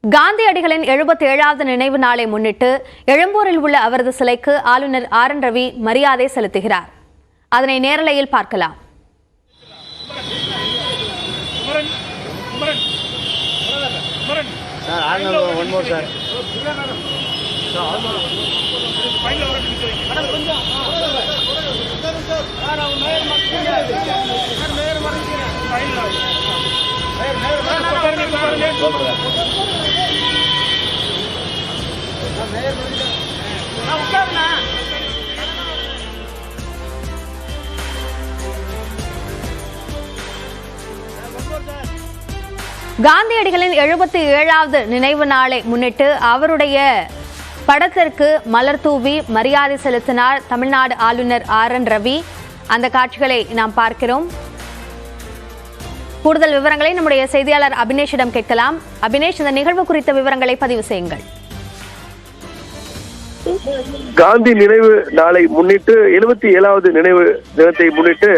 காந்தியடிகளின் 77வது நினைவு நாளை முன்னிட்டு எழும்பூரில் உள்ள அவரது சிலைக்கு ஆளுநர் ஆர்.என். ரவி மரியாதை செலுத்துகிறார். அதனை நேரலையில் பார்க்கலாம். காந்தியடிகளின் 77வது நினைவு நாளை முன்னிட்டு அவருடைய படத்திற்கு மலர் தூவி மரியாதை செலுத்தினார் தமிழ்நாடு ஆளுநர் ஆர்.என். ரவி. அந்த காட்சிகளை நாம் பார்க்கிறோம். கூடுதல் விவரங்களை நம்முடைய செய்தியாளர் அபினேஷிடம் கேட்கலாம். அபினேஷ், இந்த நிகழ்வு குறித்த விவரங்களை பதிவு செய்யுங்கள். காந்தி நினைவு நாளை முன்னிட்டு 77வது நினைவு தினத்தை முன்னிட்டு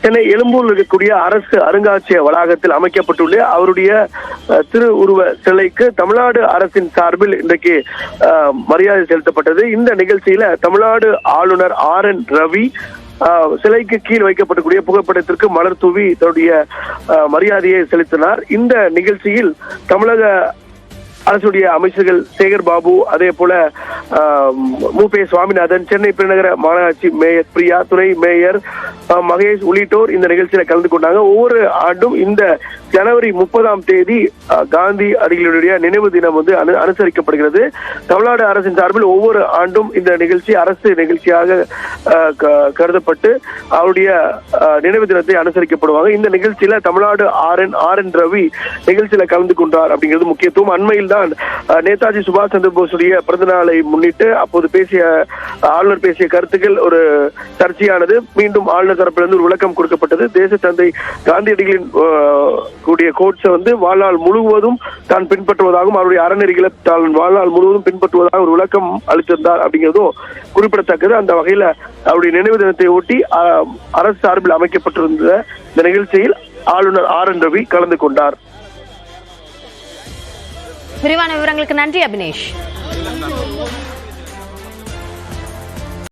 சென்னை எழும்பூரில் இருக்கக்கூடிய அரசு அருங்காட்சியக வளாகத்தில் அமைக்கப்பட்டுள்ள அவருடைய திருவுருவ சிலைக்கு தமிழ்நாடு அரசின் சார்பில் இன்றைக்கு மரியாதை செலுத்தப்பட்டது. இந்த நிகழ்ச்சியில தமிழ்நாடு ஆளுநர் ஆர்.என். ரவி சிலைக்கு கீழ் வைக்கப்படக்கூடிய புகைப்படத்திற்கு மலர் தூவி தன்னுடைய மரியாதையை செலுத்தினார். இந்த நிகழ்ச்சியில் தமிழக அரசுடைய அமைச்சர்கள் சேகர் பாபு, அதே போல மு.பே. சுவாமிநாதன், சென்னை பெருநகர மாநகராட்சி மேயர் பிரியா, துணை மேயர் மகேஷ் உள்ளிட்டோர் இந்த நிகழ்ச்சியில கலந்து கொண்டாங்க. ஒவ்வொரு ஆண்டும் இந்த ஜனவரி 30ஆம் தேதி காந்தி அடிகளுடைய நினைவு தினம் அனுசரிக்கப்படுகிறது. தமிழ்நாடு அரசின் சார்பில் ஒவ்வொரு ஆண்டும் இந்த நிகழ்ச்சி அரசு நிகழ்ச்சியாக கருதப்பட்டு அவருடைய நினைவு தினத்தை அனுசரிக்கப்படுவாங்க. இந்த நிகழ்ச்சியில தமிழ்நாடு ஆர்.என். ரவி நிகழ்ச்சியில கலந்து கொண்டார் அப்படிங்கிறது முக்கியத்துவம். அண்மையில் தான் நேதாஜி சுபாஷ் சந்திர போஸுடைய பிறந்த நாளை முன்னிட்டு அப்போது ஆளுநர் பேசிய கருத்துக்கள் ஒரு சர்ச்சையானது. மீண்டும் ஆளுநர் தரப்பிலிருந்து ஒரு விளக்கம் கொடுக்கப்பட்டது. தேச தந்தை காந்தியடிகளின் கூடிய கோட்ஸை வாழ்நாள் முழுவதும் தான் பின்பற்றுவதாகவும் அவருடைய அறநெறிகளை தான் வாழ்நாள் முழுவதும் பின்பற்றுவதாக ஒரு விளக்கம் அளித்திருந்தார் அப்படிங்கிறதும் குறிப்பிடத்தக்கது. அந்த வகையில அவருடைய நினைவு தினத்தை ஒட்டி அரசு சார்பில் அமைக்கப்பட்டிருந்த இந்த நிகழ்ச்சியில் ஆளுநர் ஆர்.என். ரவி கலந்து கொண்டார். விரிவான விவரங்களுக்கு நன்றி அபினேஷ்.